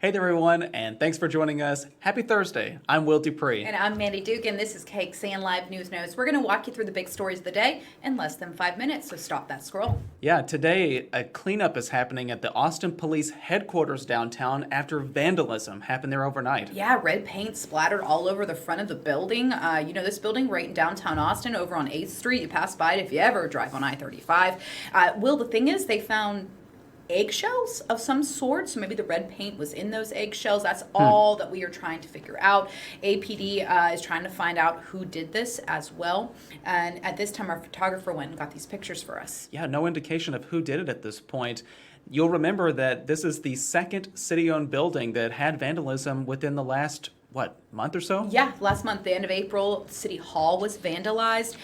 Hey there, everyone, and thanks for joining us. Happy Thursday. I'm Will DuPree. And I'm Mandy Dugan. This is KXAN Live News Notes. We're going to walk you through the big stories of the day in less than 5 minutes, so stop that scroll. Yeah, today a cleanup is happening at the Austin Police headquarters downtown after vandalism happened there overnight. Yeah, red paint splattered all over the front of the building. This building right in downtown Austin over on 8th Street. You pass by it if you ever drive on I-35. Will, the thing is, they found eggshells of some sort, so maybe the red paint was in those eggshells. That's all that we are trying to figure out. APD is trying to find out who did this as well, and at this time our photographer went and got these pictures for us. Yeah, no indication of who did it at this point. You'll remember that this is the second city-owned building that had vandalism within the last month or so? Yeah, last month, the end of April, City Hall was vandalized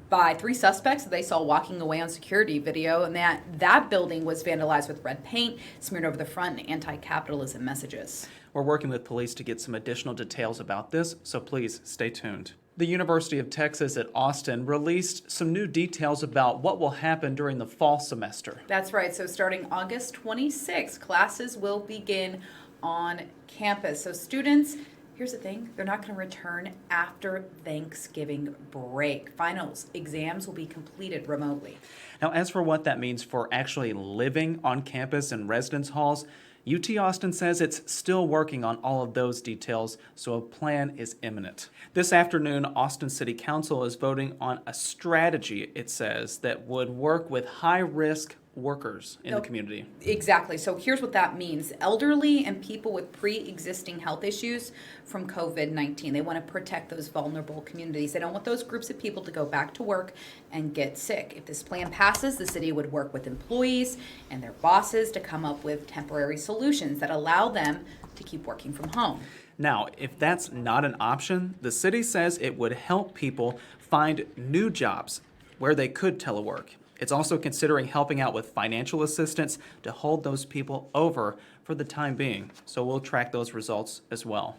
by 3 suspects that they saw walking away on security video, and that building was vandalized with red paint smeared over the front and anti-capitalism messages. We're working with police to get some additional details about this, so please stay tuned. The University of Texas at Austin released some new details about what will happen during the fall semester. That's right. So starting August 26th, classes will begin on campus. So students, here's the thing, they're not going to return after Thanksgiving break. Finals exams will be completed remotely. Now, as for what that means for actually living on campus in residence halls, UT Austin says it's still working on all of those details, so a plan is imminent. This afternoon, Austin City Council is voting on a strategy, it says, that would work with high-risk workers in the community. Exactly. So here's what that means. Elderly and people with pre-existing health issues from COVID-19. They want to protect those vulnerable communities. They don't want those groups of people to go back to work and get sick. If this plan passes, the city would work with employees and their bosses to come up with temporary solutions that allow them to keep working from home. Now, if that's not an option, the city says it would help people find new jobs where they could telework. It's also considering helping out with financial assistance to hold those people over for the time being. So we'll track those results as well.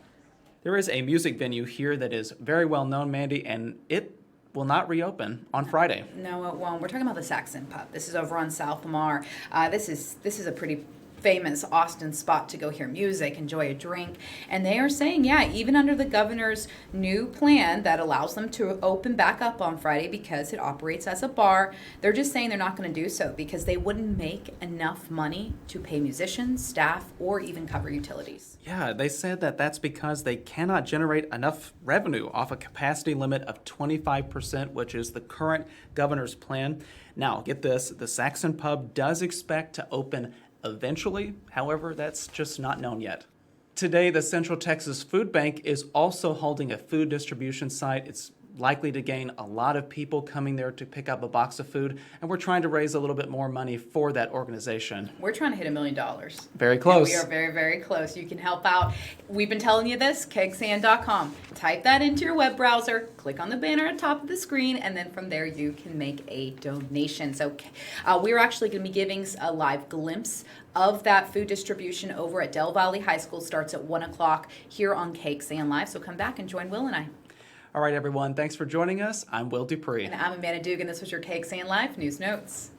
There is a music venue here that is very well known, Mandy, and it will not reopen on Friday. No, it won't. We're talking about the Saxon Pub. This is over on South Lamar. This is a pretty famous Austin spot to go hear music, enjoy a drink. And they are saying, yeah, even under the governor's new plan that allows them to open back up on Friday because it operates as a bar, they're just saying they're not going to do so because they wouldn't make enough money to pay musicians, staff, or even cover utilities. Yeah, they said that that's because they cannot generate enough revenue off a capacity limit of 25%, which is the current governor's plan. Now, get this, the Saxon Pub does expect to open eventually. However, that's just not known yet. Today, the Central Texas Food Bank is also holding a food distribution site. It's likely to gain a lot of people coming there to pick up a box of food, and we're trying to raise a little bit more money for that organization. We're trying to hit $1 million. Very close. And we are very, very close. You can help out. We've been telling you this, KXAN.com. Type that into your web browser, click on the banner at the top of the screen, and then from there you can make a donation. So we're actually going to be giving a live glimpse of that food distribution over at Del Valley High School. Starts at 1 o'clock here on KXAN Live. So come back and join Will and I. All right, everyone. Thanks for joining us. I'm Will DuPree. And I'm Amanda Dugan. This was your KXAN Live News Notes.